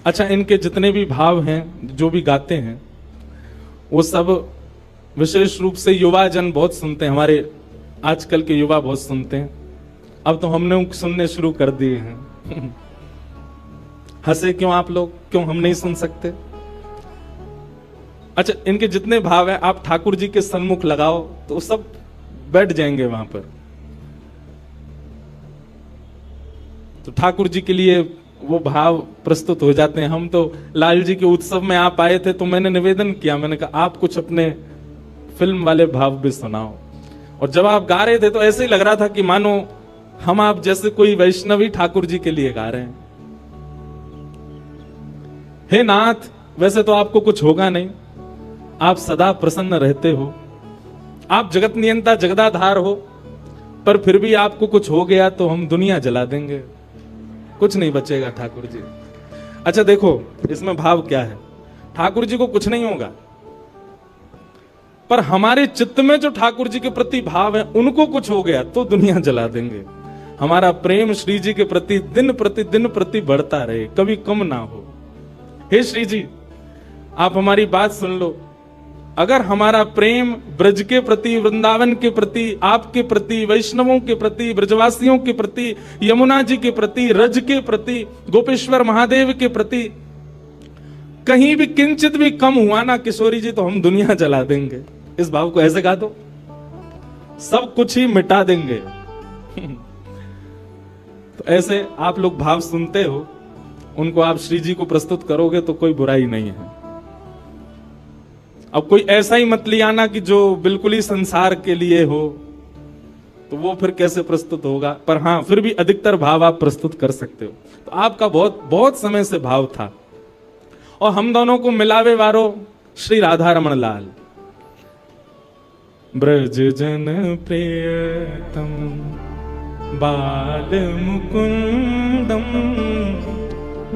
अच्छा, इनके जितने भी भाव हैं, जो भी गाते हैं, वो सब विशेष रूप से युवा जन बहुत सुनते हैं। हमारे आजकल के युवा बहुत सुनते हैं। अब तो हमने सुनने शुरू कर दिए हैं। हंसे क्यों आप लोग? क्यों हम नहीं सुन सकते? अच्छा, इनके जितने भाव हैं आप ठाकुर जी के सन्मुख लगाओ तो सब बैठ जाएंगे वहां पर। तो ठाकुर जी के लिए वो भाव प्रस्तुत हो जाते हैं। हम तो लाल जी के उत्सव में आप आए थे तो मैंने निवेदन किया, मैंने कहा आप कुछ अपने फिल्म वाले भाव भी सुनाओ। और जब आप गा रहे थे तो ऐसे ही लग रहा था कि मानो हम आप जैसे कोई वैष्णवी ठाकुर जी के लिए गा रहे हैं। हे नाथ, वैसे तो आपको कुछ होगा नहीं, आप सदा प्रसन्न रहते हो, आप जगत नियंता जगदाधार हो, पर फिर भी आपको कुछ हो गया तो हम दुनिया जला देंगे, कुछ नहीं बचेगा ठाकुर जी। अच्छा देखो, इसमें भाव क्या है? ठाकुर जी को कुछ नहीं होगा, पर हमारे चित्त में जो ठाकुर जी के प्रति भाव है, उनको कुछ हो गया तो दुनिया जला देंगे। हमारा प्रेम श्री जी के प्रति दिन प्रति बढ़ता रहे, कभी कम ना हो। हे श्री जी, आप हमारी बात सुन लो। अगर हमारा प्रेम ब्रज के प्रति, वृंदावन के प्रति, आपके प्रति, वैष्णवों के प्रति, ब्रजवासियों के प्रति, यमुना जी के प्रति, रज के प्रति, गोपेश्वर महादेव के प्रति कहीं भी किंचित भी कम हुआ ना किशोरी जी, तो हम दुनिया जला देंगे। इस भाव को ऐसे गा दो, सब कुछ ही मिटा देंगे। तो ऐसे आप लोग भाव सुनते हो, उनको आप श्री जी को प्रस्तुत करोगे तो कोई बुराई नहीं है। अब कोई ऐसा ही मत ले आना कि जो बिल्कुल ही संसार के लिए हो, तो वो फिर कैसे प्रस्तुत होगा। पर हाँ, फिर भी अधिकतर भाव आप प्रस्तुत कर सकते हो। तो आपका बहुत बहुत समय से भाव था, और हम दोनों को मिलावे वारो श्री राधा रमण लाल। ब्रज जन प्रियतम बाल मुकुंदम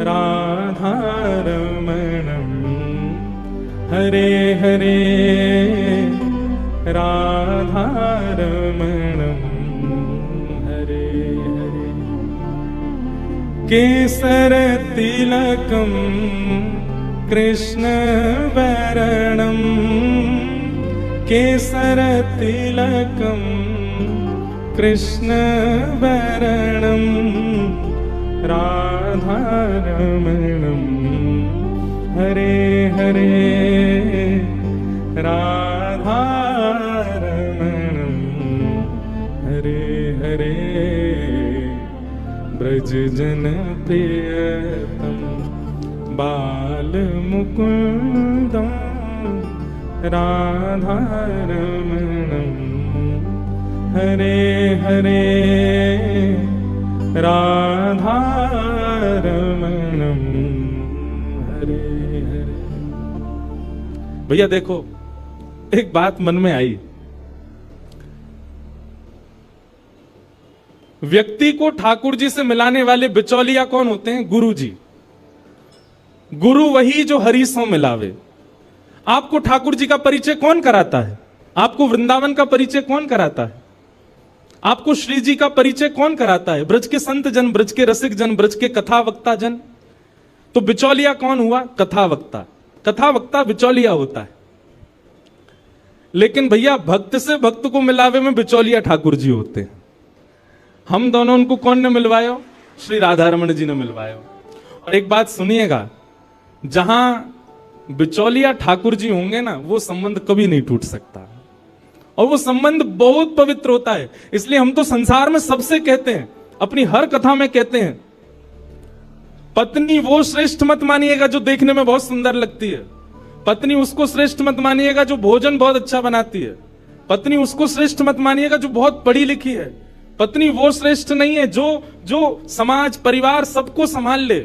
राधा रमणम हरे हरे राधा रमणम हरे हरे। केसर तिलकम कृष्ण वरणम केसर तिलकम कृष्ण वरणम राधा रमणम हरे हरे राधा रमणम हरे हरे। ब्रज जन प्रियतम बाल मुकुंदम राधा रमणम हरे हरे राधा रमणम हरे हरे। भैया देखो, एक बात मन में आई। व्यक्ति को ठाकुर जी से मिलाने वाले बिचौलिया कौन होते हैं? गुरु जी। गुरु वही जो हरि सो मिलावे। आपको ठाकुर जी का परिचय कौन कराता है? आपको वृंदावन का परिचय कौन कराता है? आपको श्री जी का परिचय कौन कराता है? ब्रज के संत जन, ब्रज के रसिक जन, ब्रज के कथा वक्ता जन। तो बिचौलिया कौन हुआ? कथा वक्ता। कथा वक्ता बिचौलिया होता है। लेकिन भैया, भक्त से भक्त को मिलावे में बिचौलिया ठाकुर जी होते हैं। हम दोनों, उनको कौन ने मिलवाया? श्री राधा रमण जी ने मिलवाया। और एक बात सुनिएगा, जहां बिचौलिया ठाकुर जी होंगे ना, वो संबंध कभी नहीं टूट सकता, और वो संबंध बहुत पवित्र होता है। इसलिए हम तो संसार में सबसे कहते हैं, अपनी हर कथा में कहते हैं, पत्नी वो श्रेष्ठ मत मानिएगा जो देखने में बहुत सुंदर लगती है। पत्नी उसको श्रेष्ठ मत मानिएगा जो भोजन बहुत अच्छा बनाती है। पत्नी उसको श्रेष्ठ मत मानिएगा जो बहुत पढ़ी लिखी है। पत्नी वो श्रेष्ठ नहीं है जो समाज परिवार सबको संभाल ले।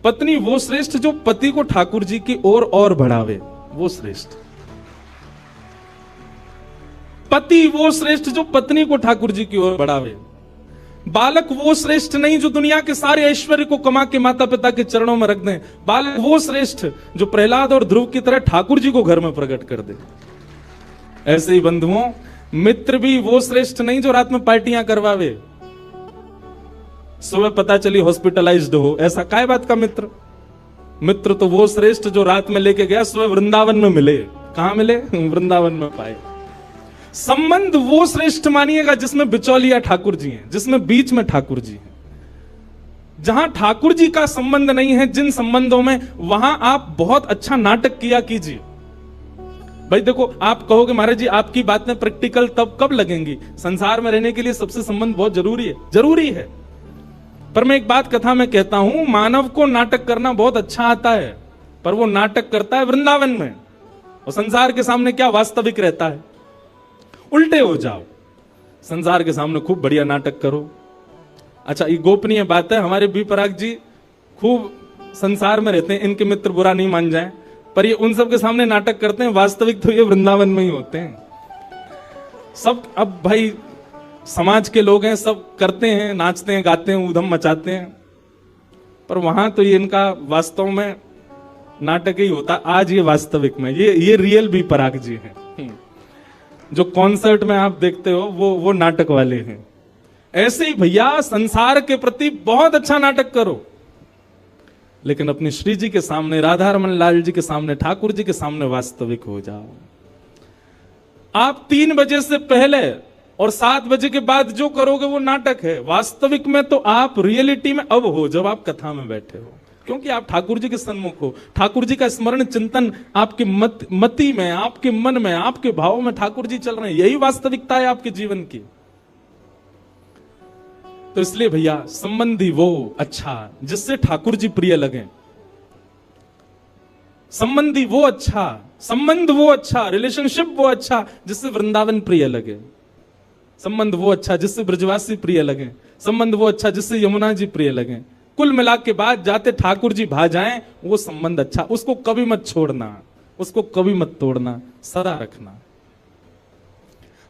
पत्नी वो श्रेष्ठ जो पति को ठाकुर जी की ओर और बढ़ावे, वो श्रेष्ठ। पति वो श्रेष्ठ जो पत्नी को ठाकुर जी की ओर बढ़ावे। बालक वो श्रेष्ठ नहीं जो दुनिया के सारे ऐश्वर्य को कमा के माता पिता के चरणों में रख दे। बालक वो श्रेष्ठ जो प्रहलाद और ध्रुव की तरह ठाकुर जी को घर में प्रकट कर दे। ऐसे ही बंधुओं, मित्र भी वो श्रेष्ठ नहीं जो रात में पार्टियां करवावे। सुबह पता चली हॉस्पिटलाइज्ड हो, ऐसा काय बात का मित्र? मित्र तो वो श्रेष्ठ जो रात में लेके गया, सुबह वृंदावन में मिले। कहां मिले? वृंदावन में पाए। संबंध वो श्रेष्ठ मानिएगा जिसमें बिचौलिया ठाकुर जी हैं, जिसमें बीच में ठाकुर जी हैं। जहां ठाकुर जी का संबंध नहीं है, जिन संबंधों में, वहां आप बहुत अच्छा नाटक किया कीजिए। भाई देखो, आप कहोगे महाराज जी आपकी बातें प्रैक्टिकल तब कब लगेंगी? संसार में रहने के लिए सबसे संबंध बहुत जरूरी है, जरूरी है। पर मैं एक बात कथा में कहता हूं, मानव को नाटक करना बहुत अच्छा आता है, पर वो नाटक करता है वृंदावन में, और संसार के सामने क्या वास्तविक रहता है? उल्टे हो जाओ, संसार के सामने खूब बढ़िया नाटक करो। अच्छा, ये गोपनीय बात है, हमारे बी पराग जी खूब संसार में रहते हैं, इनके मित्र बुरा नहीं मान जाएं, पर ये उन सब के सामने नाटक करते हैं, वास्तविक तो ये वृंदावन में ही होते हैं सब। अब भाई समाज के लोग हैं, सब करते हैं, नाचते हैं, गाते हैं, ऊधम मचाते हैं, पर वहां तो ये इनका वास्तव में नाटक ही होता। आज ये वास्तविक में ये रियल बी पराग जी हैं। जो कॉन्सर्ट में आप देखते हो वो नाटक वाले हैं। ऐसे ही भैया संसार के प्रति बहुत अच्छा नाटक करो, लेकिन अपनी श्री जी के सामने, राधा रमन लाल जी के सामने, ठाकुर जी के सामने वास्तविक हो जाओ। आप 3 बजे से पहले और 7 बजे के बाद जो करोगे वो नाटक है। वास्तविक में तो आप रियलिटी में अब हो, जब आप कथा में बैठे हो, क्योंकि आप ठाकुर जी के सन्मुख हो। ठाकुर जी का स्मरण चिंतन आपके मति में, आपके मन में, आपके भाव में ठाकुर जी चल रहे हैं। यही वास्तविकता है आपके जीवन की। तो इसलिए भैया संबंधी वो अच्छा जिससे ठाकुर जी प्रिय लगे, संबंधी वो अच्छा, संबंध वो अच्छा, रिलेशनशिप वो अच्छा जिससे वृंदावन प्रिय लगे, संबंध वो अच्छा जिससे ब्रजवासी प्रिय लगे, संबंध वो अच्छा जिससे यमुना जी प्रिय लगे। कुल मिला के बाद जाते ठाकुर जी भा जाएं, वो संबंध अच्छा, उसको कभी मत छोड़ना, उसको कभी मत तोड़ना, सदा रखना।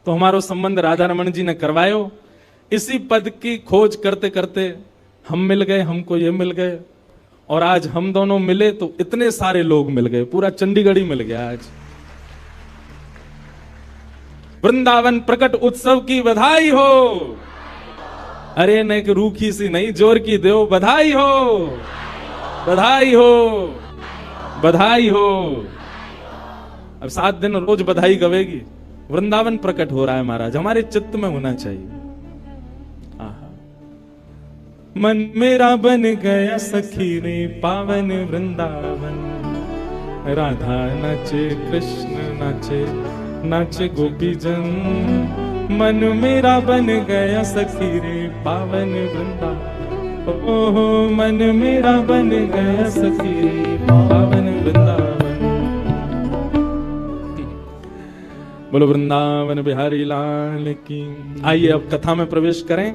तो हमारो संबंध राधा रमन जी ने करवायो। इसी पद की खोज करते करते हम मिल गए, हमको ये मिल गए, और आज हम दोनों मिले तो इतने सारे लोग मिल गए, पूरा चंडीगढ़ ही मिल गया आज। वृंदावन प्रकट उत्सव की बधाई हो। अरे नहीं कि रूखी सी नहीं, जोर की दो बधाई हो, बधाई हो, बधाई हो। अब 7 दिन रोज बधाई गवेगी। वृंदावन प्रकट हो रहा है महाराज, हमारे चित्त में होना चाहिए। मन मेरा बन गया सखी रे पावन वृंदावन, राधा नाचे कृष्ण नाचे, नाचे गोपीजन। मन मेरा बन गया सखी रे पावन वृंदावन, ओहो मन मेरा बन गया सखी रे पावन वृंदावन। बोलो वृंदावन बिहारी लाल की। आइए अब कथा में प्रवेश करें,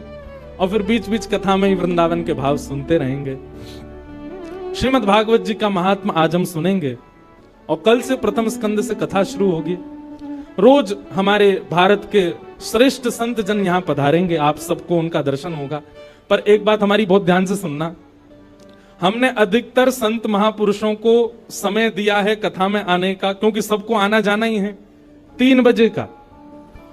और फिर बीच बीच कथा में ही वृंदावन के भाव सुनते रहेंगे। श्रीमद् भागवत जी का महात्मा आज हम सुनेंगे, और कल से प्रथम स्कंद से कथा शुरू होगी। रोज हमारे भारत के श्रेष्ठ संत जन यहाँ पधारेंगे, आप सबको उनका दर्शन होगा। पर एक बात हमारी बहुत ध्यान से सुनना, हमने अधिकतर संत महापुरुषों को समय दिया है कथा में आने का, क्योंकि सबको आना जाना ही है 3 बजे का,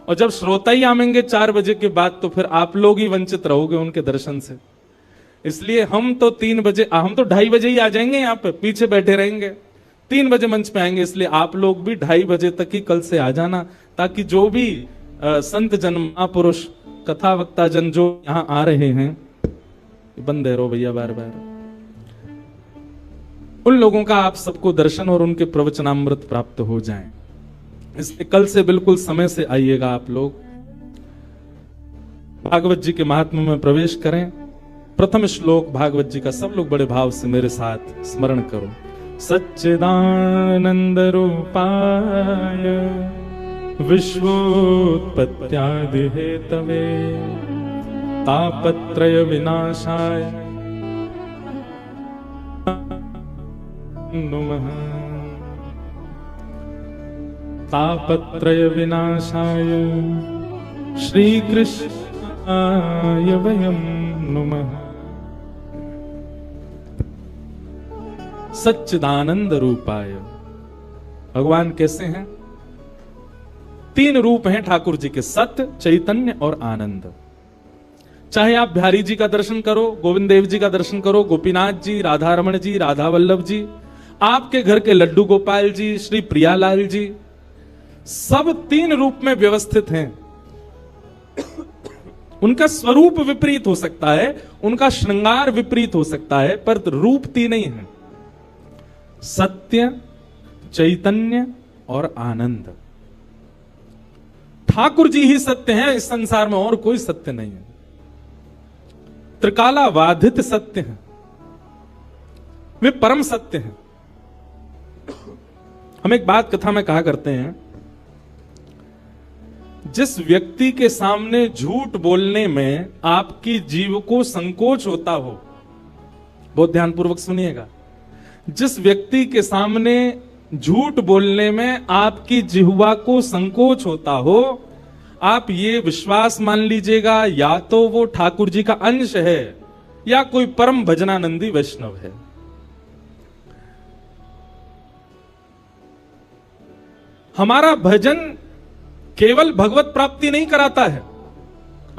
और जब श्रोता ही आएंगे 4 बजे के बाद तो फिर आप लोग ही वंचित रहोगे उनके दर्शन से। इसलिए हम तो 3 बजे, हम तो 2:30 बजे ही आ जाएंगे, यहाँ पे पीछे बैठे रहेंगे, 3 बजे मंच पे आएंगे। इसलिए आप लोग भी 2:30 बजे तक ही कल से आ जाना, ताकि जो भी संत जन, महापुरुष, कथा वक्ता जन जो यहाँ आ रहे हैं, बंद रहो भैया बार बार, उन लोगों का आप सबको दर्शन और उनके प्रवचनामृत प्राप्त हो जाए। इसलिए कल से बिल्कुल समय से आइएगा आप लोग। भागवत जी के महात्म्य में प्रवेश करें। प्रथम श्लोक भागवत जी का सब लोग बड़े भाव से मेरे साथ स्मरण करो। सच्चिदानंद रूपाय विश्वोत्पत्त्यादि हेतवे तापत्रय विनाशाय नमः। तापत्रय विनाशाय श्री कृष्णाय वयं नमः। सच्चिदानंद रूपाय, भगवान कैसे हैं? 3 रूप हैं ठाकुर जी के, सत्य, चैतन्य और आनंद। चाहे आप बिहारी जी का दर्शन करो, गोविंद देव जी का दर्शन करो, गोपीनाथ जी, राधा रमण जी, राधा वल्लभ जी, आपके घर के लड्डू गोपाल जी, श्री प्रियालाल जी, सब तीन रूप में व्यवस्थित हैं। उनका स्वरूप विपरीत हो सकता है, उनका श्रृंगार विपरीत हो सकता है, पर रूप तीन ही है, सत्य, चैतन्य और आनंद। ठाकुर जी ही सत्य हैं इस संसार में, और कोई सत्य नहीं है। त्रिकाला बाधित सत्य हैं, वे परम सत्य हैं। हम एक बात कथा में कहा करते हैं, जिस व्यक्ति के सामने झूठ बोलने में आपकी जीव को संकोच होता हो, बहुत ध्यानपूर्वक सुनिएगा, जिस व्यक्ति के सामने झूठ बोलने में आपकी जिह्वा को संकोच होता हो, आप ये विश्वास मान लीजिएगा, या तो वो ठाकुर जी का अंश है या कोई परम भजनानंदी वैष्णव है। हमारा भजन केवल भगवत प्राप्ति नहीं कराता है।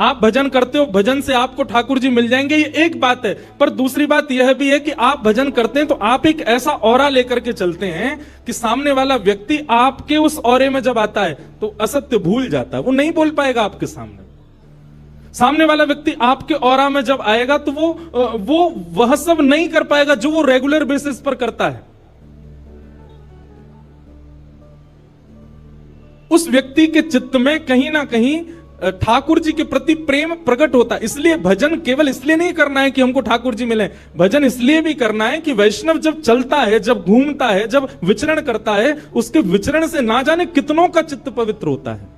आप भजन करते हो, भजन से आपको ठाकुर जी मिल जाएंगे, ये एक बात है, पर दूसरी बात यह भी है कि आप भजन करते हैं तो आप एक ऐसा ऑरा लेकर के चलते हैं कि सामने वाला व्यक्ति आपके उस ऑरे में जब आता है तो असत्य भूल जाता है, वो नहीं बोल पाएगा आपके सामने। सामने वाला व्यक्ति आपके ऑरा में जब आएगा तो वो वह सब नहीं कर पाएगा जो वो रेगुलर बेसिस पर करता है। उस व्यक्ति के चित्त में कहीं ना कहीं ठाकुर जी के प्रति प्रेम प्रकट होता है। इसलिए भजन केवल इसलिए नहीं करना है कि हमको ठाकुर जी मिले, भजन इसलिए भी करना है कि वैष्णव जब चलता है, जब घूमता है, जब विचरण करता है, उसके विचरण से ना जाने कितनों का चित्त पवित्र होता है।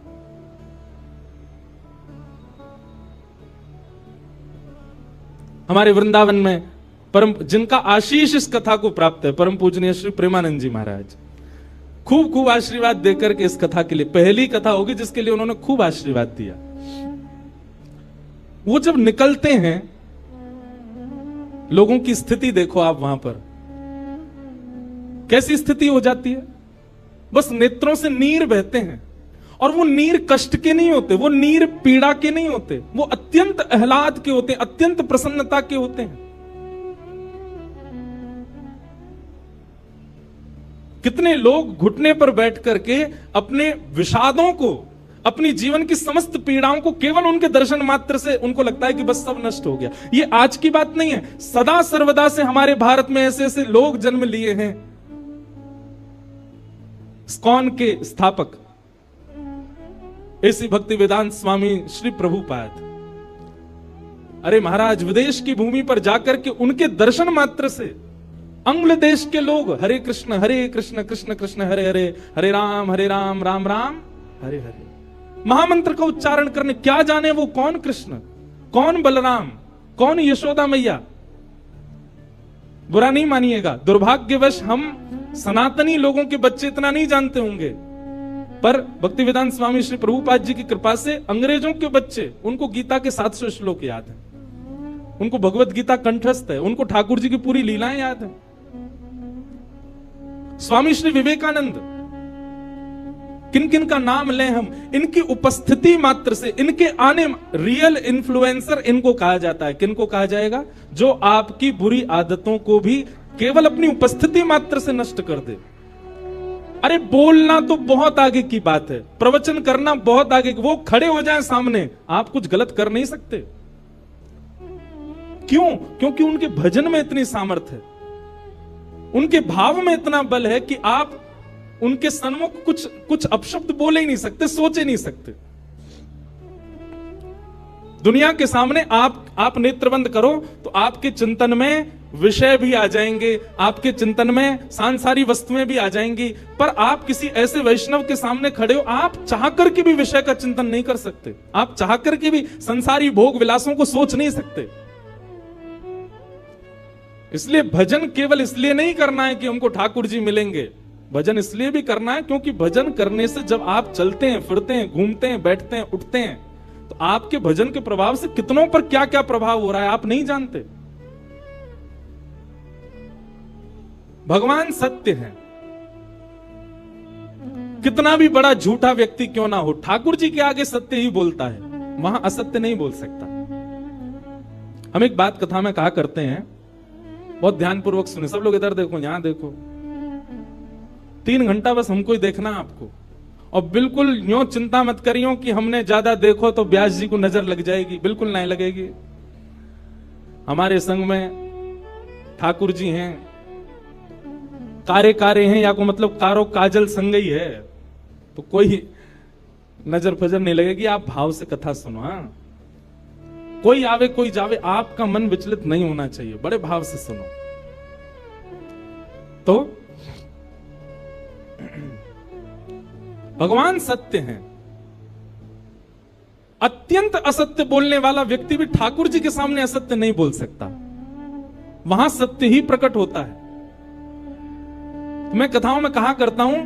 हमारे वृंदावन में परम जिनका आशीष इस कथा को प्राप्त है, परम पूजनीय श्री प्रेमानंद जी महाराज खूब खूब आशीर्वाद देकर के इस कथा के लिए, पहली कथा होगी जिसके लिए उन्होंने खूब आशीर्वाद दिया। वो जब निकलते हैं, लोगों की स्थिति देखो आप वहां पर, कैसी स्थिति हो जाती है। बस नेत्रों से नीर बहते हैं, और वो नीर कष्ट के नहीं होते, वो नीर पीड़ा के नहीं होते, वो अत्यंत आह्लाद के होते हैं, अत्यंत प्रसन्नता के होते हैं। कितने लोग घुटने पर बैठ करके अपने विषादों को, अपनी जीवन की समस्त पीड़ाओं को केवल उनके दर्शन मात्र से उनको लगता है कि बस सब नष्ट हो गया। ये आज की बात नहीं है, सदा सर्वदा से हमारे भारत में ऐसे ऐसे लोग जन्म लिए हैं। इस्कॉन के स्थापक ऐसी भक्ति वेदांत स्वामी श्री प्रभुपाद, अरे महाराज, विदेश की भूमि पर जाकर के उनके दर्शन मात्र से अंग्ल देश के लोग हरे कृष्ण कृष्ण कृष्ण हरे हरे, हरे राम राम राम हरे हरे महामंत्र का उच्चारण करने, क्या जाने वो कौन कृष्ण, कौन बलराम, कौन यशोदा मैया। बुरा नहीं मानिएगा, दुर्भाग्यवश हम सनातनी लोगों के बच्चे इतना नहीं जानते होंगे, पर भक्ति वेदांत स्वामी श्री प्रभुपाद जी की कृपा से अंग्रेजों के बच्चे, उनको गीता के 700 श्लोक याद है, उनको भगवत गीता कंठस्थ है, उनको ठाकुर जी की पूरी लीलाएं याद है। स्वामी श्री विवेकानंद, किन किन का नाम लें हम, इनकी उपस्थिति मात्र से, इनके आने, रियल इन्फ्लुएंसर इनको कहा जाता है। किनको कहा जाएगा? जो आपकी बुरी आदतों को भी केवल अपनी उपस्थिति मात्र से नष्ट कर दे। अरे बोलना तो बहुत आगे की बात है, प्रवचन करना बहुत आगे, वो खड़े हो जाएं सामने, आप कुछ गलत कर नहीं सकते। क्यों? क्योंकि उनके भजन में इतनी सामर्थ्य है, उनके भाव में इतना बल है कि आप उनके सन्मुख कुछ अपशब्द बोले ही नहीं सकते, सोचे नहीं सकते। दुनिया के सामने आप नेत्रबंद करो तो आपके चिंतन में विषय भी आ जाएंगे, आपके चिंतन में सांसारिक वस्तुएं भी आ जाएंगी, पर आप किसी ऐसे वैष्णव के सामने खड़े हो, आप चाहकर के भी विषय का चिंतन नहीं कर सकते, आप चाहकर के भी संसारी भोग विलासों को सोच नहीं सकते। इसलिए भजन केवल इसलिए नहीं करना है कि हमको ठाकुर जी मिलेंगे, भजन इसलिए भी करना है क्योंकि भजन करने से जब आप चलते हैं, फिरते हैं, घूमते हैं, बैठते हैं, उठते हैं, तो आपके भजन के प्रभाव से कितनों पर क्या क्या प्रभाव हो रहा है आप नहीं जानते। भगवान सत्य है, कितना भी बड़ा झूठा व्यक्ति क्यों ना हो, ठाकुर जी के आगे सत्य ही बोलता है, वहां असत्य नहीं बोल सकता। हम एक बात कथा में कहा करते हैं, बहुत ध्यानपूर्वक सुने सब लोग, इधर देखो यहां देखो, 3 घंटा बस हमको ही देखना आपको, और बिल्कुल यूं चिंता मत करियो कि हमने ज्यादा देखो तो व्यास जी को नजर लग जाएगी, बिल्कुल नहीं लगेगी। हमारे संग में ठाकुर जी हैं, कारे हैं, या को मतलब कारो काजल संग ही है, तो कोई नजर फजर नहीं लगेगी। आप भाव से कथा सुनो। हाँ, कोई आवे कोई जावे, आपका मन विचलित नहीं होना चाहिए, बड़े भाव से सुनो। तो भगवान सत्य हैं। अत्यंत असत्य बोलने वाला व्यक्ति भी ठाकुर जी के सामने असत्य नहीं बोल सकता, वहां सत्य ही प्रकट होता है। तो मैं कथाओं में कहा करता हूं,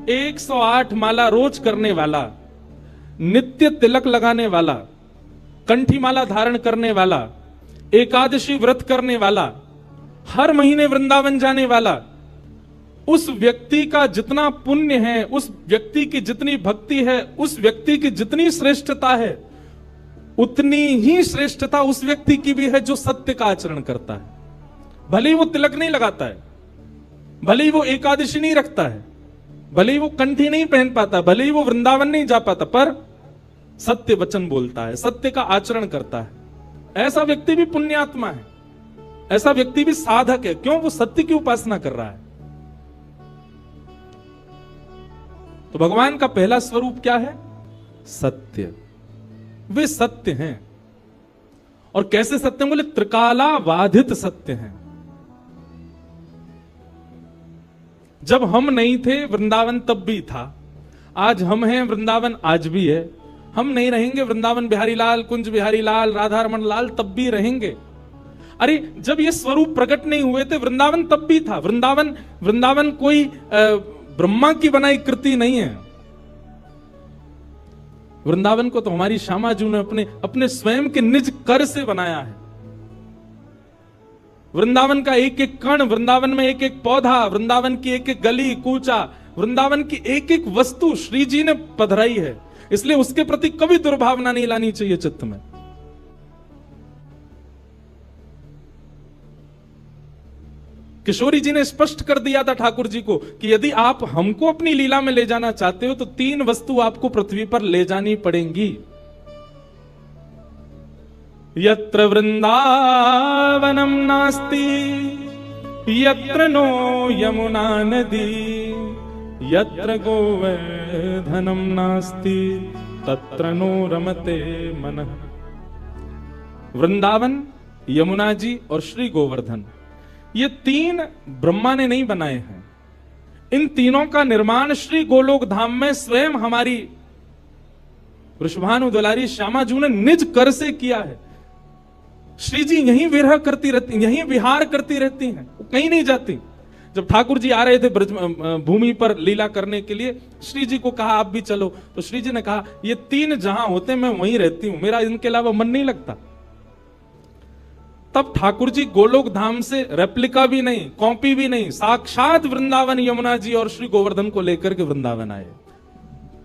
108 माला रोज करने वाला, नित्य तिलक लगाने वाला, कंठी माला धारण करने वाला, एकादशी व्रत करने वाला, हर महीने वृंदावन जाने वाला, उस व्यक्ति का जितना पुण्य है, उस व्यक्ति की जितनी भक्ति है, उस व्यक्ति की जितनी श्रेष्ठता है, उतनी ही श्रेष्ठता उस व्यक्ति की भी है जो सत्य का आचरण करता है। भले ही वो तिलक नहीं लगाता है, भले ही वो एकादशी नहीं रखता है, भले ही वो कंठी नहीं पहन पाता, भले ही वो वृंदावन नहीं जा पाता, पर सत्य वचन बोलता है, सत्य का आचरण करता है। ऐसा व्यक्ति भी पुण्यात्मा है, ऐसा व्यक्ति भी साधक है। क्यों? वो सत्य की उपासना कर रहा है। तो भगवान का पहला स्वरूप क्या है? सत्य। वे सत्य हैं। और कैसे सत्य हैं? बोले त्रिकालाबाधित सत्य हैं। जब हम नहीं थे वृंदावन तब भी था, आज हम हैं वृंदावन आज भी है, हम नहीं रहेंगे वृंदावन बिहारी लाल, कुंज बिहारी लाल, राधा रमन लाल तब भी रहेंगे। अरे जब ये स्वरूप प्रकट नहीं हुए थे वृंदावन तब भी था। वृंदावन कोई ब्रह्मा की बनाई कृति नहीं है। वृंदावन को तो हमारी श्यामा जी ने अपने स्वयं के निज कर से बनाया है। वृंदावन का एक एक कण, वृंदावन में एक एक पौधा, वृंदावन की एक एक गली कूचा, वृंदावन की एक एक वस्तु श्री जी ने पधराई है। इसलिए उसके प्रति कभी दुर्भावना नहीं लानी चाहिए चित्त में। किशोरी जी ने स्पष्ट कर दिया था ठाकुर जी को कि यदि आप हमको अपनी लीला में ले जाना चाहते हो तो 3 वस्तु आपको पृथ्वी पर ले जानी पड़ेंगी। यत्र वृंदावनम नास्ति, यत्र नो यमुना नदी, यत्र गोवर्धनम नास्ति, तत्र नो रमते मनः। वृंदावन, यमुना जी और श्री गोवर्धन, ये 3 ब्रह्मा ने नहीं बनाए हैं। इन तीनों का निर्माण श्री गोलोक धाम में स्वयं हमारी वृषभानु दुलारी श्यामा जी ने निज कर से किया है। श्री जी यहीं विरह करती रहती, यहीं विहार करती रहती हैं, वो कहीं नहीं जाती। जब ठाकुर जी आ रहे थे ब्रज भूमि पर लीला करने के लिए, श्री जी को कहा आप भी चलो, तो श्री जी ने कहा ये 3 जहां होते मैं वहीं रहती हूं, मेरा इनके अलावा मन नहीं लगता। तब ठाकुर जी गोलोक धाम से रेप्लिका भी नहीं, कॉपी भी नहीं, साक्षात वृंदावन यमुना जी और श्री गोवर्धन को लेकर के वृंदावन आए,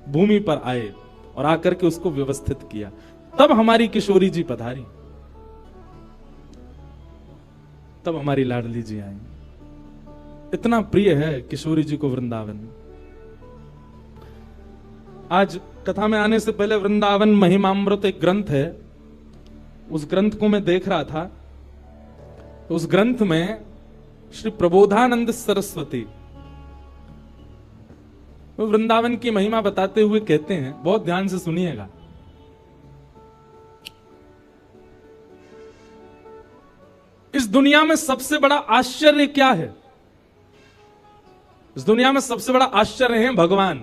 भूमि पर आए और आकर के उसको व्यवस्थित किया। तब हमारी किशोरी जी पधारी, तब हमारी लाडली जी आई। इतना प्रिय है किशोरी जी को वृंदावन। आज कथा में आने से पहले वृंदावन महिमामृत एक ग्रंथ है, उस ग्रंथ को मैं देख रहा था। उस ग्रंथ में श्री प्रबोधानंद सरस्वती वृंदावन की महिमा बताते हुए कहते हैं, बहुत ध्यान से सुनिएगा। इस दुनिया में सबसे बड़ा आश्चर्य क्या है? इस दुनिया में सबसे बड़ा आश्चर्य है भगवान,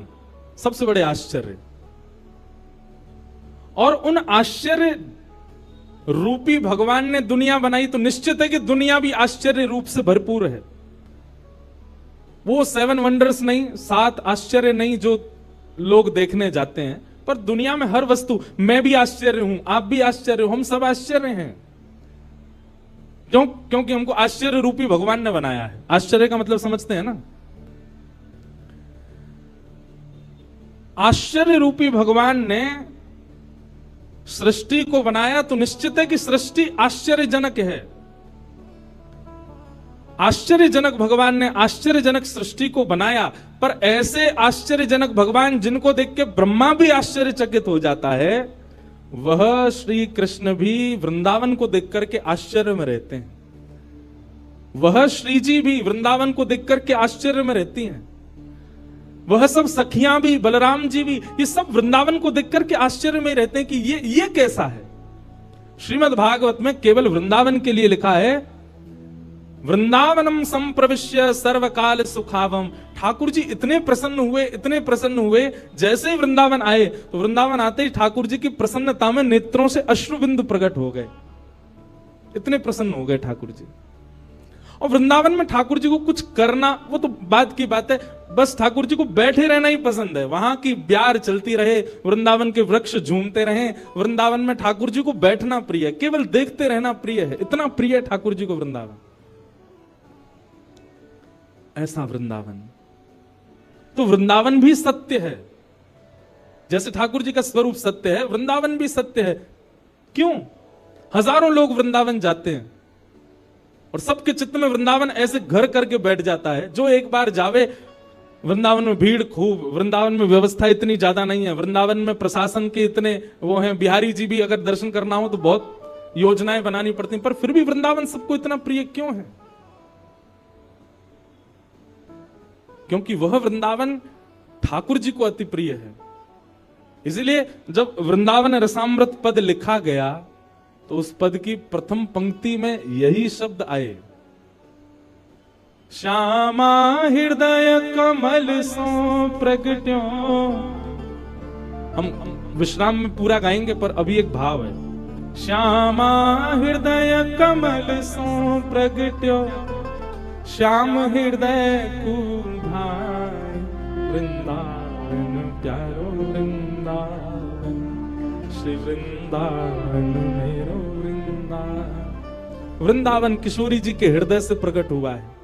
सबसे बड़े आश्चर्य। और उन आश्चर्य रूपी भगवान ने दुनिया बनाई तो निश्चित है कि दुनिया भी आश्चर्य रूप से भरपूर है। वो 7 वंडर्स नहीं, 7 आश्चर्य नहीं जो लोग देखने जाते हैं, पर दुनिया में हर वस्तु, मैं भी आश्चर्य हूं, आप भी आश्चर्य हो, हम सब आश्चर्य हैं। क्यों? क्योंकि हमको आश्चर्य रूपी भगवान ने बनाया है। आश्चर्य का मतलब समझते हैं ना? आश्चर्य रूपी भगवान ने सृष्टि को बनाया तो निश्चित है कि सृष्टि आश्चर्यजनक है। आश्चर्यजनक भगवान ने आश्चर्यजनक सृष्टि को बनाया, पर ऐसे आश्चर्यजनक भगवान जिनको देख के ब्रह्मा भी आश्चर्यचकित हो जाता है, वह श्री कृष्ण भी वृंदावन को देख करके आश्चर्य में रहते हैं। वह श्री जी भी वृंदावन को देख करके आश्चर्य में रहती हैं। वह सब सखियां भी, बलराम जी भी, ये सब वृंदावन को देख करके आश्चर्य में रहते हैं कि ये कैसा है। श्रीमद् भागवत में केवल वृंदावन के लिए लिखा है, वृंदावनम संप्रविश्य सर्वकाल सुखावम। ठाकुर जी इतने प्रसन्न हुए, जैसे ही वृंदावन आए तो वृंदावन आते ही ठाकुर जी की प्रसन्नता में नेत्रों से अश्रुबिंदु प्रकट हो गए। इतने प्रसन्न हो गए ठाकुर जी। और वृंदावन में ठाकुर जी को कुछ करना, वो तो बात की बात है, बस ठाकुर जी को बैठे रहना ही पसंद है। वहां की ब्यार चलती रहे, वृंदावन के वृक्ष झूमते रहे, वृंदावन में ठाकुर जी को बैठना प्रिय है, केवल देखते रहना प्रिय है। इतना प्रिय है ठाकुर जी को वृंदावन। ऐसा वृंदावन, तो वृंदावन भी सत्य है। जैसे ठाकुर जी का स्वरूप सत्य है, वृंदावन भी सत्य है। क्यों? हजारों लोग वृंदावन जाते हैं और सबके चित्त में वृंदावन ऐसे घर करके बैठ जाता है। जो एक बार जावे, वृंदावन में भीड़ खूब, वृंदावन में व्यवस्था इतनी ज्यादा नहीं है, वृंदावन में प्रशासन के इतने वो हैं, बिहारी जी भी अगर दर्शन करना हो तो बहुत योजनाएं बनानी पड़ती हैं, पर फिर भी वृंदावन सबको इतना प्रिय क्यों है? क्योंकि वह वृंदावन ठाकुर जी को अति प्रिय है। इसलिए जब वृंदावन रसामृत पद लिखा गया तो उस पद की प्रथम पंक्ति में यही शब्द आए, श्यामा हृदय कमल सो प्रगट्यो। हम विश्राम में पूरा गाएंगे, पर अभी एक भाव है, श्यामा हृदय कमल सो प्रगट्यो, श्याम हृदय को भाई, वृंदावन प्यारो वृंदावन, श्री वृंदावन मेरो वृंदावन। वृंदावन किशोरी जी के हृदय से प्रकट हुआ है।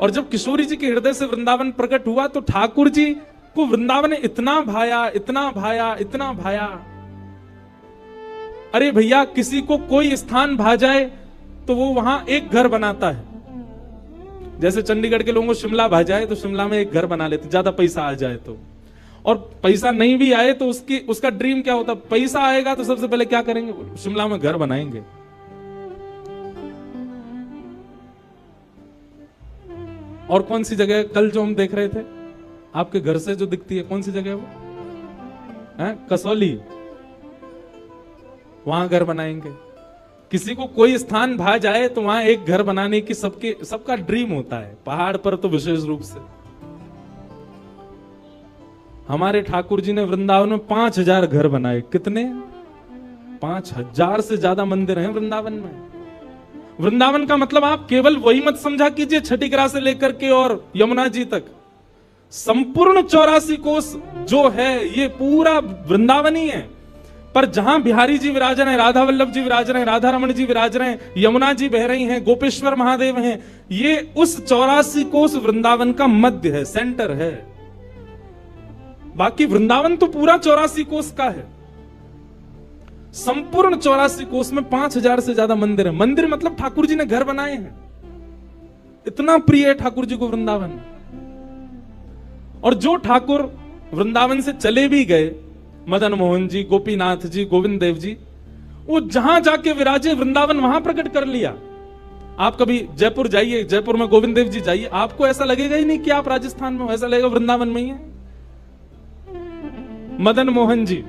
और जब किशोरी जी के हृदय से वृंदावन प्रकट हुआ तो ठाकुर जी को वृंदावन इतना भाया, इतना भाया, इतना भाया। अरे भैया, किसी को कोई स्थान भा जाए तो वो वहां एक घर बनाता है। जैसे चंडीगढ़ के लोगों को शिमला भा जाए तो शिमला में एक घर बना लेते, ज्यादा पैसा आ जाए तो। और पैसा नहीं भी आए तो उसका ड्रीम क्या होता, पैसा आएगा तो सबसे पहले क्या करेंगे, शिमला में घर बनाएंगे। और कौन सी जगह कल जो हम देख रहे थे, आपके घर से जो दिखती है, कौन सी जगह है वो है? कसौली, वहां घर बनाएंगे। किसी को कोई स्थान भा जाए तो वहां एक घर बनाने की सबका ड्रीम होता है, पहाड़ पर तो विशेष रूप से। हमारे ठाकुर जी ने वृंदावन में 5000 घर बनाए। कितने? 5000 से ज्यादा मंदिर हैं वृंदावन में। वृंदावन का मतलब आप केवल वही मत समझा कीजिए छठीग्रा से लेकर के और यमुना जी तक। संपूर्ण 84 कोस जो है ये पूरा वृंदावन ही है। पर जहां बिहारी जी विराज रहे हैं, राधा वल्लभ जी विराज रहे हैं, राधा रमण जी विराज रहे हैं, यमुना जी बह रही हैं, गोपेश्वर महादेव हैं, ये उस 84 कोस वृंदावन का मध्य है, सेंटर है। बाकी वृंदावन तो पूरा 84 कोस का है। संपूर्ण 84 कोस में 5000 से ज्यादा मंदिर है। मंदिर मतलब ठाकुर जी ने घर बनाए हैं। इतना प्रिय है ठाकुर जी को वृंदावन। और जो ठाकुर वृंदावन से चले भी गए, मदन मोहन जी, गोपीनाथ जी, गोविंद देव जी, वो जहां जाके विराजे वृंदावन वहां प्रकट कर लिया। आप कभी जयपुर जाइए, जयपुर में गोविंद देव जी जाइए, आपको ऐसा लगेगा ही नहीं कि आप राजस्थान में हो, ऐसा लगेगा वृंदावन में ही है। मदन मोहन जी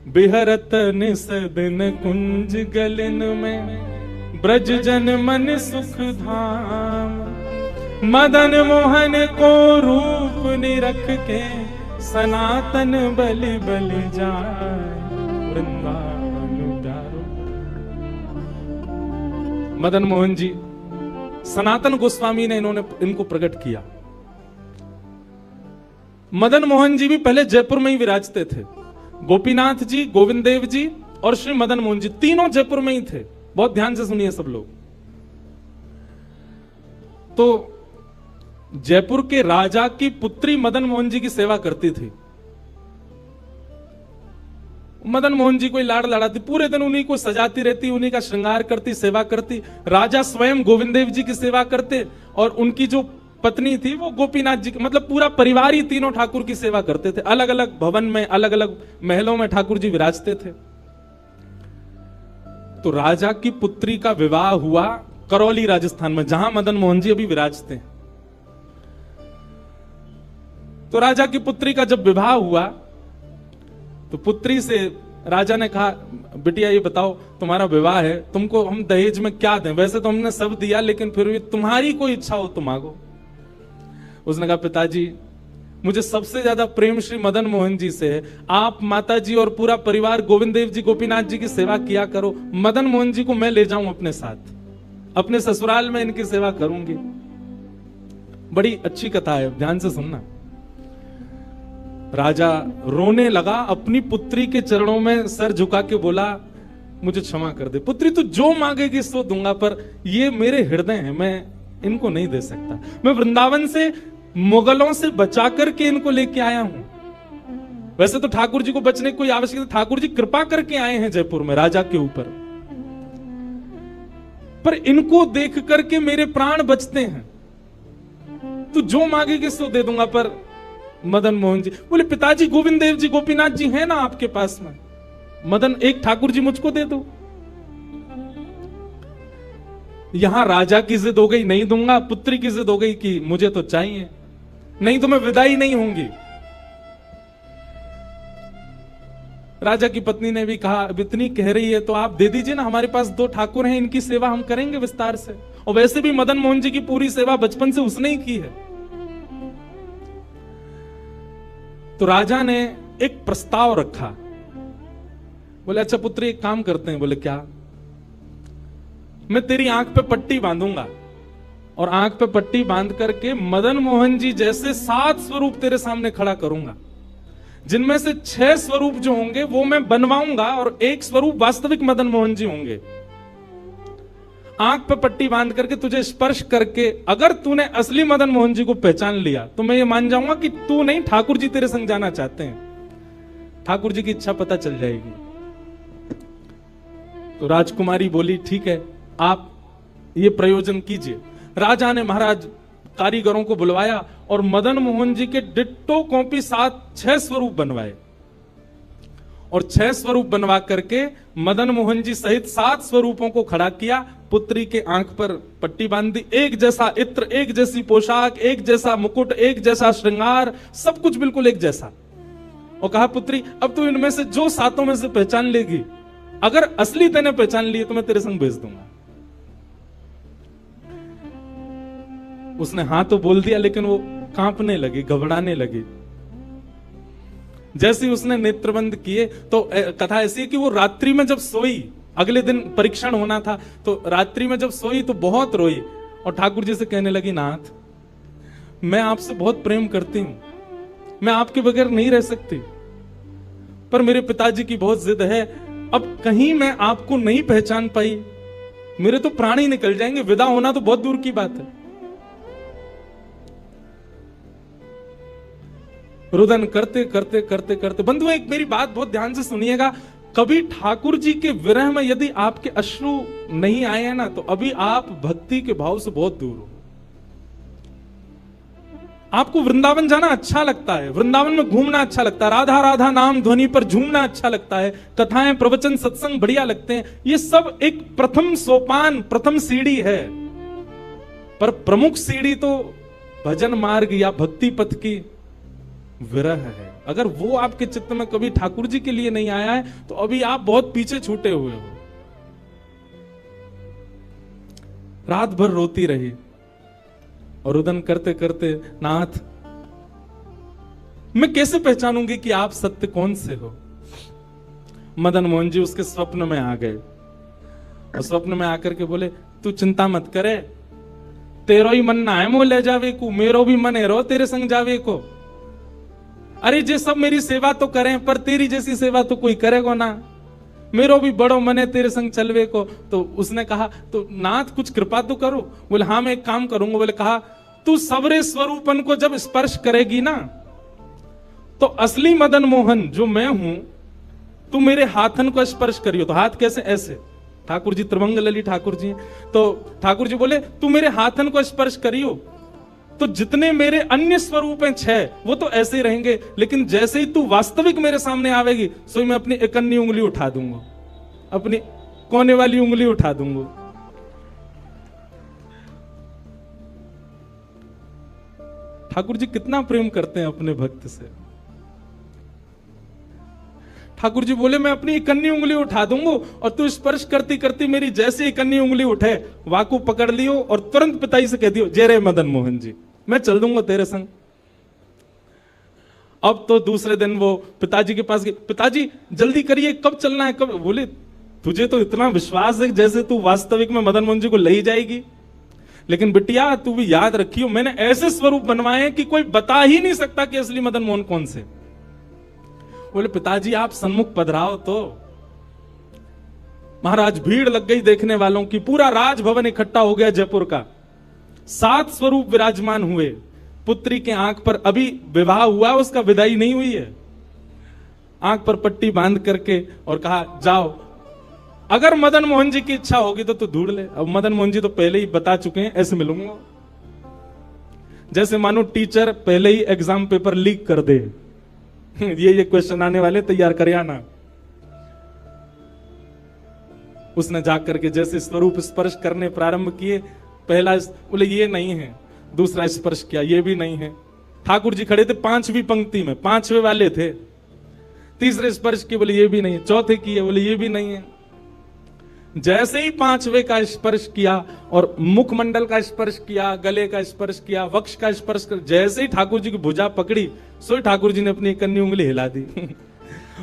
बिहरत निस दिन कुंज गलिन में, ब्रज जन मन सुख धाम, मदन मोहन को रूप निरख के, सनातन बलि बलि जाए, वृंदावन प्यारो। मदन मोहन जी, सनातन गोस्वामी ने इनको प्रकट किया। मदन मोहन जी भी पहले जयपुर में ही विराजते थे। गोपीनाथ जी, गोविंद देव जी और श्री मदन मोहन जी तीनों जयपुर में ही थे। बहुत ध्यान से सुनिए सब लोग। तो जयपुर के राजा की पुत्री मदन मोहन जी की सेवा करती थी। मदन मोहन जी कोई लाड़ लड़ाती, पूरे दिन उन्हीं को सजाती रहती, उन्हीं का श्रृंगार करती, सेवा करती। राजा स्वयं गोविंद देव जी की सेवा करते और उनकी जो पत्नी थी वो गोपीनाथ जी, मतलब पूरा परिवार ही तीनों ठाकुर की सेवा करते थे। अलग अलग भवन में, अलग अलग महलों में ठाकुर जी विराजते थे। तो राजा की पुत्री का विवाह हुआ करौली राजस्थान में, जहां मदन मोहन जी अभी विराजते हैं। तो राजा की पुत्री का जब विवाह हुआ तो पुत्री से राजा ने कहा, बिटिया ये बताओ तुम्हारा विवाह है, तुमको हम दहेज में क्या दें? वैसे तो हमने सब दिया, लेकिन फिर भी तुम्हारी कोई इच्छा हो तो मांगो। उसने कहा, पिताजी मुझे सबसे ज्यादा प्रेम श्री मदन मोहन जी से है। आप माता जी और पूरा परिवार गोविंद देव जी गोपीनाथ जी की सेवा किया करो। मदन मोहन जी को मैं ले जाऊं अपने साथ, अपने ससुराल में इनकी सेवा करूंगी। बड़ी अच्छी कथा है, ध्यान से सुनना। राजा रोने लगा, अपनी पुत्री के चरणों में सर झुका के बोला, मुझे क्षमा कर दे पुत्री, तू जो मांगेगी सो दूंगा, पर ये मेरे हृदय हैं, मैं इनको नहीं दे सकता। मैं वृंदावन से मुगलों से बचा करके इनको लेके आया हूं। वैसे तो ठाकुर जी को बचने की कोई आवश्यकता, ठाकुर जी कृपा करके आए हैं जयपुर में राजा के ऊपर, पर इनको देख करके मेरे प्राण बचते हैं। तू जो मांगेगी सो दे दूंगा। पर मदन मोहन जी बोले, पिताजी गोविंद देव जी गोपीनाथ जी हैं ना आपके पास में, मदन एक ठाकुर जी मुझको दे दो। यहां राजा की जिद हो गई, नहीं दूंगा। पुत्री की जिद हो गई कि मुझे तो चाहिए, नहीं तो मैं विदाई नहीं होंगी। राजा की पत्नी ने भी कहा, अब इतनी कह रही है तो आप दे दीजिए ना, हमारे पास 2 ठाकुर हैं, इनकी सेवा हम करेंगे विस्तार से। और वैसे भी मदन मोहन जी की पूरी सेवा बचपन से उसने ही की है। तो राजा ने एक प्रस्ताव रखा, बोले अच्छा पुत्री एक काम करते हैं। बोले क्या? मैं तेरी आंख पे पट्टी बांधूंगा और आंख पे पट्टी बांध करके मदन मोहन जी जैसे 7 स्वरूप तेरे सामने खड़ा करूंगा, जिनमें से 6 स्वरूप जो होंगे वो मैं बनवाऊंगा और 1 स्वरूप वास्तविक मदन मोहन जी होंगे। आंख पे पट्टी बांध करके तुझे स्पर्श करके अगर तूने असली मदन मोहन जी को पहचान लिया तो मैं ये मान जाऊंगा कि तू नहीं, ठाकुर जी तेरे संग जाना चाहते हैं। ठाकुर जी की इच्छा पता चल जाएगी। तो राजकुमारी बोली, ठीक है आप ये प्रयोजन कीजिए। राजा ने महाराज कारीगरों को बुलवाया और मदन मोहन जी के डिट्टो कॉपी 6 स्वरूप बनवाए और 6 स्वरूप बनवा करके मदन मोहन जी सहित 7 स्वरूपों को खड़ा किया। पुत्री के आंख पर पट्टी बांध दी, एक जैसा इत्र, एक जैसी पोशाक, एक जैसा मुकुट, एक जैसा श्रृंगार, सब कुछ बिल्कुल एक जैसा। और कहा, पुत्री अब तू इनमें से जो 7 में से पहचान लेगी, अगर असली तेने पहचान लिए तो मैं तेरे संग भेज दूंगा। उसने हाँ तो बोल दिया, लेकिन वो कांपने लगी, घबराने लगी। जैसे ही उसने नेत्रबंद किए तो कथा ऐसी है कि वो रात्रि में जब सोई, अगले दिन परीक्षण होना था, तो रात्रि में जब सोई तो बहुत रोई और ठाकुर जी से कहने लगी, नाथ मैं आपसे बहुत प्रेम करती हूं, मैं आपके बगैर नहीं रह सकती, पर मेरे पिताजी की बहुत जिद है। अब कहीं मैं आपको नहीं पहचान पाई, मेरे तो प्राण ही निकल जाएंगे, विदा होना तो बहुत दूर की बात है। रुदन करते करते करते करते बंधुओं, एक मेरी बात बहुत ध्यान से सुनिएगा। कभी ठाकुर जी के विरह में यदि आपके अश्रु नहीं आए हैं ना, तो अभी आप भक्ति के भाव से बहुत दूर हो। आपको वृंदावन जाना अच्छा लगता है, वृंदावन में घूमना अच्छा लगता है, राधा राधा नाम ध्वनि पर झूमना अच्छा लगता है, कथाएं प्रवचन सत्संग बढ़िया लगते हैं। ये सब एक प्रथम सोपान, प्रथम सीढ़ी है, पर प्रमुख सीढ़ी तो भजन मार्ग या भक्ति पथ की विरह है। अगर वो आपके चित्त में कभी ठाकुर जी के लिए नहीं आया है तो अभी आप बहुत पीछे छूटे हुए हो। रात भर रोती रही और रुदन करते करते, नाथ मैं कैसे पहचानूंगी कि आप सत्य कौन से हो? मदन मोहन जी उसके स्वप्न में आ गए और स्वप्न में आकर के बोले, तू चिंता मत करे, तेरो ही मन ना है मोह ले जावे को, मेरो भी मन है रो तेरे संग जावे को। अरे जे सब मेरी सेवा तो करें, पर तेरी जैसी सेवा तो कोई करेगा ना, मेरो भी बड़ो मन है तेरे संग चलवे को। तो उसने कहा, तो नाथ कुछ कृपा तो करो। बोले हाँ मैं एक काम करूंगा। बोले कहा, तू सबरे स्वरूपन को जब स्पर्श करेगी ना, तो असली मदन मोहन जो मैं हूं तू मेरे हाथन को स्पर्श करियो। तो हाथ कैसे? ऐसे। ठाकुर जी त्रिभंग लली ठाकुर जी, तो ठाकुर जी बोले तू मेरे हाथन को स्पर्श करियो, तो जितने मेरे अन्य स्वरूप हैं 6 वो तो ऐसे ही रहेंगे, लेकिन जैसे ही तू वास्तविक मेरे सामने आवेगी सो मैं अपनी इकन्नी उंगली उठा दूंगा, अपनी कोने वाली उंगली उठा दूंगा। ठाकुर जी कितना प्रेम करते हैं अपने भक्त से। ठाकुर जी बोले मैं अपनी इकन्नी उंगली उठा दूंगा और तू स्पर्श करती करती मेरी जैसे इकन्नी उंगली उठे वाकू पकड़ लियो और तुरंत पिताजी से कह दियो जय रे मदन मोहन जी, मैं चल दूंगा तेरे संग। अब तो दूसरे दिन वो पिताजी के पास गए, पिताजी जल्दी करिए कब चलना है कब? बोले तुझे तो इतना विश्वास है जैसे तू वास्तविक में मदन मोहन जी को ले जाएगी, लेकिन बिटिया तू भी याद रखियो मैंने ऐसे स्वरूप बनवाए कि कोई बता ही नहीं सकता कि असली मदन मोहन कौन से। बोले पिताजी आप सन्मुख पधराओ। तो महाराज भीड़ लग गई देखने वालों की, पूरा राजभवन इकट्ठा हो गया जयपुर का। 7 स्वरूप विराजमान हुए। पुत्री के आंख पर अभी विवाह हुआ, उसका विदाई नहीं हुई है, आंख पर पट्टी बांध करके और कहा जाओ अगर मदन मोहन जी की इच्छा होगी तो तू ढूंढ ले। अब मदन मोहन जी तो पहले ही बता चुके हैं ऐसे मिलूंगा, जैसे मानो टीचर पहले ही एग्जाम पेपर लीक कर दे ये क्वेश्चन आने वाले तैयार कर आना। उसने जाकर के जैसे स्वरूप स्पर्श करने प्रारंभ किए, पहला बोले ये नहीं है, दूसरा स्पर्श किया ये भी नहीं है। ठाकुर जी खड़े थे 5वीं पंक्ति में, 5वें वाले थे। तीसरे स्पर्श किए, बोले ये भी नहीं है। चौथे किए, बोले ये भी नहीं है। जैसे ही 5वें का स्पर्श किया और मुखमंडल का स्पर्श किया, गले का स्पर्श किया, वक्ष का स्पर्श कर, जैसे ही ठाकुर जी की भुजा पकड़ी सो ठाकुर जी ने अपनी कन्नी उंगली हिला दी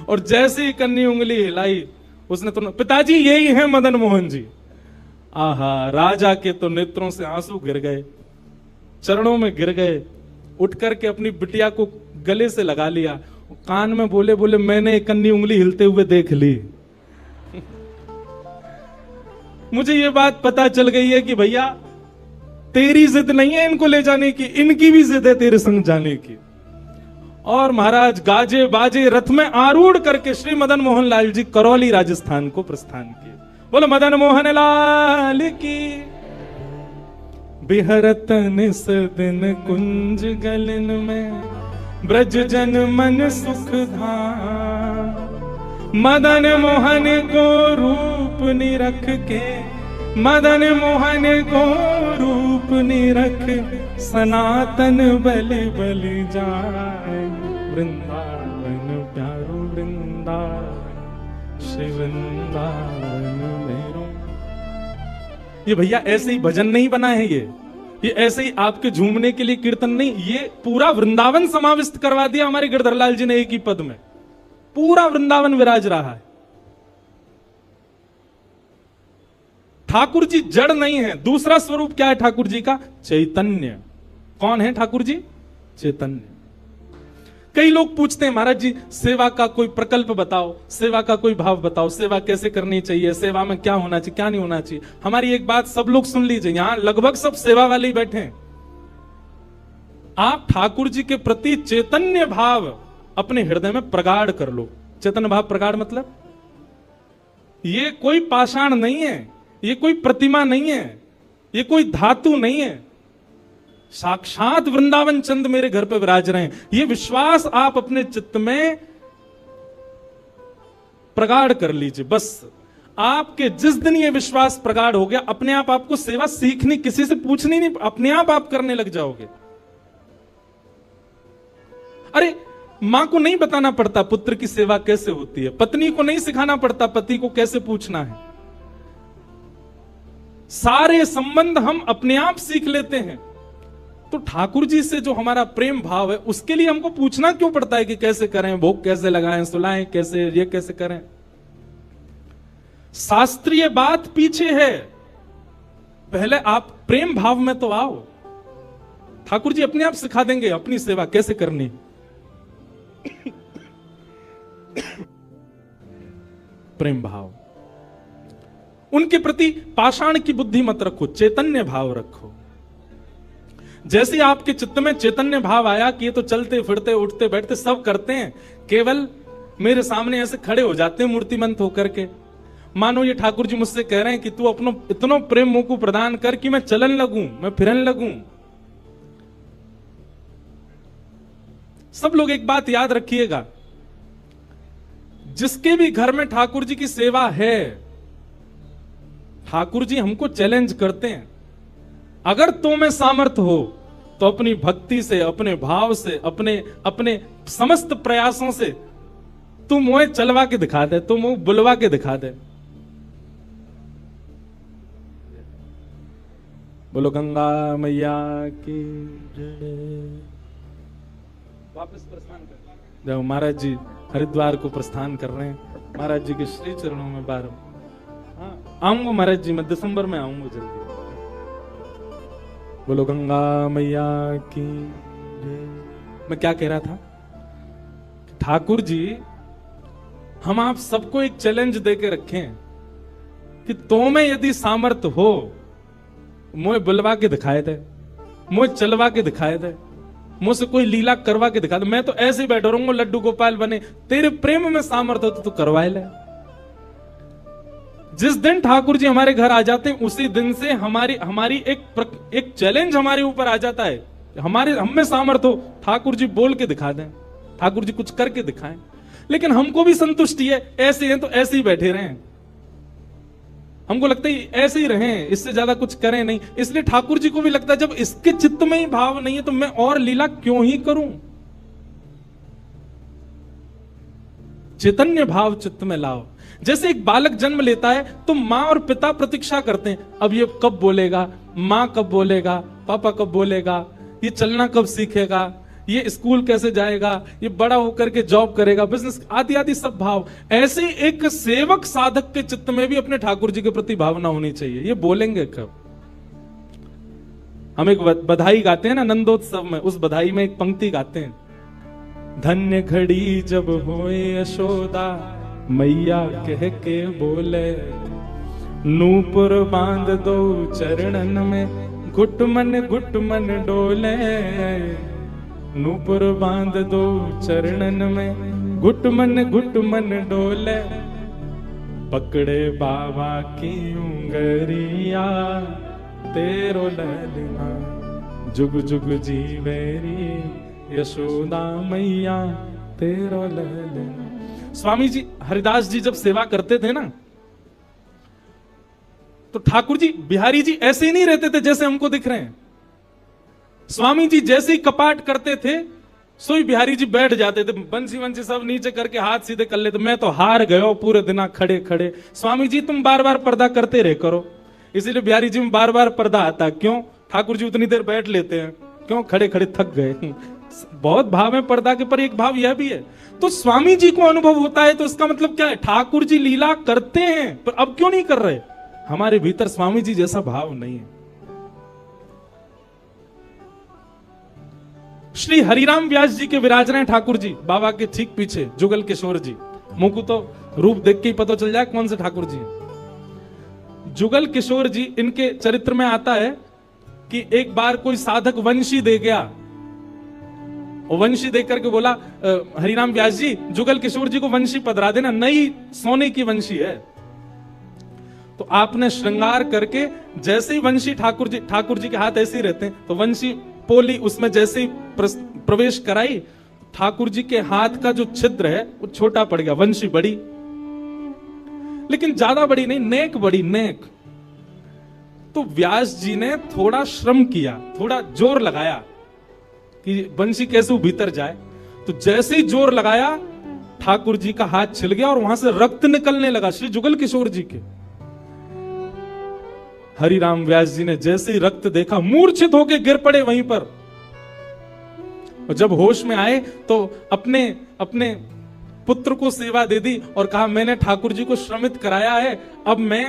और जैसे ही कन्नी उंगली हिलाई उसने तो पिताजी यही है मदन मोहन जी। आहा, राजा के तो नेत्रों से आंसू गिर गए, चरणों में गिर गए, उठ करके अपनी बिटिया को गले से लगा लिया, कान में बोले बोले मैंने कन्नी उंगली हिलते हुए देख ली मुझे ये बात पता चल गई है कि भैया तेरी जिद नहीं है इनको ले जाने की, इनकी भी जिद है तेरे संग जाने की। और महाराज गाजे बाजे रथ में आरूढ़ करके श्री मदन मोहन लाल जी करौली राजस्थान को प्रस्थान किए। बोलो मदन मोहन लाल की। बिहरत निस दिन कुंज गलन में ब्रज जन मन सुख धाम, मदन मोहन को रूप निरख के, मदन मोहन को रूप निरख सनातन बलि बलि जाए। वृंदावन प्यारो वृंदावन श्री वृंदावन मेरो। ये भैया ऐसे ही भजन नहीं बना है, ये ऐसे ही आपके झूमने के लिए कीर्तन नहीं, ये पूरा वृंदावन समाविष्ट करवा दिया हमारे गिरधर लाल जी ने एक ही पद में। पूरा वृंदावन विराज रहा है। ठाकुर जी जड़ नहीं है। दूसरा स्वरूप क्या है ठाकुर जी का? चैतन्य। कौन है ठाकुर जी? चैतन्य। कई लोग पूछते हैं महाराज जी सेवा का कोई प्रकल्प बताओ, सेवा का कोई भाव बताओ, सेवा कैसे करनी चाहिए, सेवा में क्या होना चाहिए क्या नहीं होना चाहिए। हमारी एक बात सब लोग सुन लीजिए, यहां लगभग सब सेवा वाले ही बैठे हैं। आप ठाकुर जी के प्रति चैतन्य भाव अपने हृदय में प्रगाढ़ कर लो। चैतन्य भाव प्रगाढ़ मतलब ये कोई पाषाण नहीं है, ये कोई प्रतिमा नहीं है, ये कोई धातु नहीं है, साक्षात वृंदावन चंद मेरे घर पे विराज रहे हैं। ये विश्वास आप अपने चित्त में प्रगाढ़ कर लीजिए। बस आपके जिस दिन ये विश्वास प्रगाढ़ हो गया, अपने आप आपको सेवा सीखनी, किसी से पूछनी नहीं, अपने आप करने लग जाओगे। अरे मां को नहीं बताना पड़ता पुत्र की सेवा कैसे होती है, पत्नी को नहीं सिखाना पड़ता पति को कैसे पूछना है। सारे संबंध हम अपने आप सीख लेते हैं। तो ठाकुर जी से जो हमारा प्रेम भाव है उसके लिए हमको पूछना क्यों पड़ता है कि कैसे करें, भोग कैसे लगाएं, सुलाएं कैसे, ये कैसे करें। शास्त्रीय बात पीछे है, पहले आप प्रेम भाव में तो आओ। ठाकुर जी अपने आप सिखा देंगे अपनी सेवा कैसे करनी। प्रेम भाव, उनके प्रति पाषाण की बुद्धि मत रखो, चैतन्य भाव रखो। जैसे आपके चित्त में चैतन्य भाव आया कि ये तो चलते फिरते उठते बैठते सब करते हैं, केवल मेरे सामने ऐसे खड़े हो जाते हैं मूर्तिमंत होकर के, मानो ये ठाकुर जी मुझसे कह रहे हैं कि तू अपनो इतना प्रेम मोको प्रदान कर कि मैं चलन लगूं, मैं फिरन लगूं। सब लोग एक बात याद रखिएगा, जिसके भी घर में ठाकुर जी की सेवा है, ठाकुर जी हमको चैलेंज करते हैं, अगर तो में सामर्थ्य हो तो अपनी भक्ति से, अपने भाव से, अपने समस्त प्रयासों से तू मुझे चलवा के दिखा दे, तू मुझे बुलवा के दिखा दे। बोलो गंगा मैया की जय। वापस प्रस्थान कर जब महाराज जी हरिद्वार को प्रस्थान कर रहे हैं, महाराज जी के श्री चरणों में बार आऊंगा महाराज जी, मैं दिसंबर में आऊंगा जल्दी। बोलो गंगा मैया की जय। मैं क्या कह रहा था, ठाकुर जी हम आप सबको एक चैलेंज देके रखें कि तो में यदि सामर्थ्य हो, मुझे बुलवा के दिखाए दे, मुझे चलवा के दिखाए दे, मुझसे कोई लीला करवा के दिखा दे। मैं तो ऐसे ही बैठा रहूंगा लड्डू गोपाल बने, तेरे प्रेम में सामर्थ्य हो तो तू करवाए ले। जिस दिन ठाकुर जी हमारे घर आ जाते हैं, उसी दिन से हमारी एक चैलेंज हमारे ऊपर आ जाता है। हम में सामर्थ्य हो, ठाकुर जी बोल के दिखा दें, ठाकुर जी कुछ करके दिखाएं। लेकिन हमको भी संतुष्टि है, ऐसे हैं तो ऐसे ही बैठे रहें, हमको लगता है ऐसे ही रहें, इससे ज्यादा कुछ करें नहीं। इसलिए ठाकुर जी को भी लगता है जब इसके चित्त में ही भाव नहीं है तो मैं और लीला क्यों ही करूं। चैतन्य भाव चित्त में लाओ। जैसे एक बालक जन्म लेता है तो माँ और पिता प्रतीक्षा करते हैं, अब ये कब बोलेगा, माँ कब बोलेगा, पापा कब बोलेगा, ये चलना कब सीखेगा, ये स्कूल कैसे जाएगा, ये बड़ा होकर के जॉब करेगा, बिजनेस आदि आदि सब भाव। ऐसे एक सेवक साधक के चित्त में भी अपने ठाकुर जी के प्रति भावना होनी चाहिए। ये बोलेंगे कब। हम एक बधाई गाते हैं ना नंदोत्सव में, उस बधाई में एक पंक्ति गाते हैं, धन्य घड़ी जब होए यशोदा मैया कह के बोले, नूपुर बांध दो चरणन में घुट मन डोले, नूपुर बांध दो चरणन में घुट मन डोले, पकड़े बाबा की उंगरिया तेरो ललना जुग जुग जीवेरी यशोदा मैया तेरो ललना। स्वामी जी हरिदास जी जब सेवा करते थे ना, तो ठाकुर जी बिहारी जी ऐसे ही नहीं रहते थे जैसे हमको दिख रहे हैं। स्वामी जी जैसे ही कपाट करते थे, सोई बिहारी जी बैठ जाते थे, बंसी सब नीचे करके हाथ सीधे कर लेते। मैं तो हार गयो पूरे दिन खड़े खड़े। स्वामी जी तुम बार बार पर्दा करते रहे करो। इसीलिए बिहारी जी में बार बार पर्दा आता। क्यों? ठाकुर जी उतनी देर बैठ लेते हैं, क्यों? खड़े खड़े थक गए। बहुत भाव है पर्दा के, पर एक भाव यह भी है, तो स्वामी जी को अनुभव होता है, तो इसका मतलब क्या है? ठाकुर जी लीला करते हैं, पर अब क्यों नहीं कर रहे? हमारे भीतर स्वामी जी जैसा भाव नहीं है। श्री हरिराम व्यास जी के विराज रहे ठाकुर जी, बाबा के ठीक पीछे जुगल किशोर जी। मुंह को तो रूप देख के ही पता चल जाए कौन से ठाकुर जी हैं। जुगल किशोर जी, इनके चरित्र में आता है कि एक बार कोई साधक वंशी दे गया, वंशी देख करके बोला, हरिराम व्यास जी जुगल किशोर जी को वंशी पधरा देना, नई सोने की वंशी है। तो आपने श्रृंगार करके जैसे ही वंशी ठाकुर जी के हाथ ऐसे ही रहते हैं, तो वंशी पोली उसमें जैसे ही प्रवेश कराई, ठाकुर जी के हाथ का जो छिद्र है वो छोटा पड़ गया। वंशी बड़ी, लेकिन ज्यादा बड़ी नहीं, नेक बड़ी, नेक। तो व्यास जी ने थोड़ा श्रम किया, थोड़ा जोर लगाया कि वंशी कैसे भीतर जाए। तो जैसे ही जोर लगाया, ठाकुर जी का हाथ छिल गया और वहां से रक्त निकलने लगा श्री जुगल किशोर जी के। हरिराम व्यास जी ने जैसे ही रक्त देखा, मूर्छित होकर गिर पड़े वहीं पर। और जब होश में आए तो अपने पुत्र को सेवा दे दी और कहा, मैंने ठाकुर जी को श्रमित कराया है, अब मैं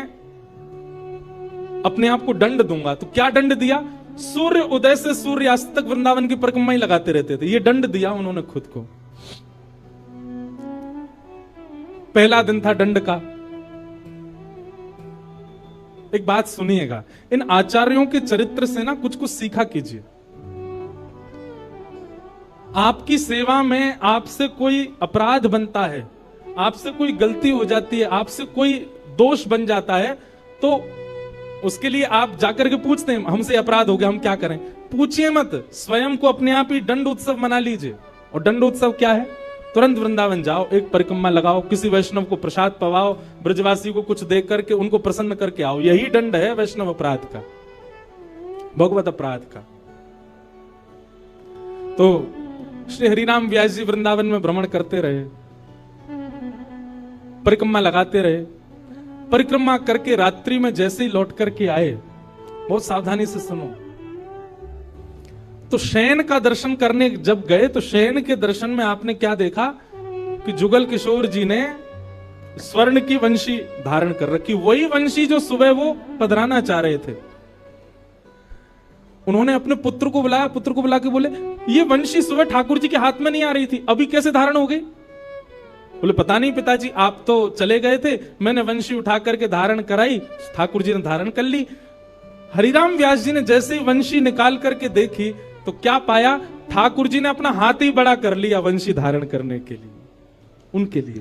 अपने आप को दंड दूंगा। तो क्या दंड दिया? सूर्य उदय से सूर्यास्त तक वृंदावन की परिक्रमा ही लगाते रहते थे। ये दंड दिया उन्होंने खुद को। पहला दिन था दंड का। एक बात सुनिएगा, इन आचार्यों के चरित्र से ना कुछ सीखा कीजिए। आपकी सेवा में आपसे कोई अपराध बनता है, आपसे कोई गलती हो जाती है, आपसे कोई दोष बन जाता है, तो उसके लिए आप जाकर के पूछते हैं हमसे अपराध हो गया, हम क्या करें? पूछिए मत, स्वयं को अपने आप ही दंड उत्सव मना लीजिए। और दंड उत्सव क्या है? तुरंत वृंदावन जाओ, एक परिक्रमा लगाओ, किसी वैष्णव को प्रसाद पवाओ, ब्रजवासी को कुछ दे करके उनको प्रसन्न करके आओ। यही दंड है वैष्णव अपराध का, भगवत अपराध का। तो श्री हरिराम व्यास जी वृंदावन में भ्रमण करते रहे, परिक्रमा लगाते रहे। परिक्रमा करके रात्रि में जैसे ही लौट करके आए, बहुत सावधानी से सुनो, तो शयन का दर्शन करने जब गए तो शयन के दर्शन में आपने क्या देखा कि जुगल किशोर जी ने स्वर्ण की वंशी धारण कर रखी, वही वंशी जो सुबह वो पधराना चाह रहे थे। उन्होंने अपने पुत्र को बुलाया, पुत्र को बुला के बोले ये वंशी सुबह ठाकुर जी के हाथ में नहीं आ रही थी, अभी कैसे धारण हो गई? बोले पता नहीं पिताजी, आप तो चले गए थे, मैंने वंशी उठा करके धारण कराई, ठाकुर जी ने धारण कर ली। हरिराम व्यास जी ने जैसे ही वंशी निकाल करके देखी तो क्या पाया? ठाकुर जी ने अपना हाथ ही बड़ा कर लिया वंशी धारण करने के लिए, उनके लिए।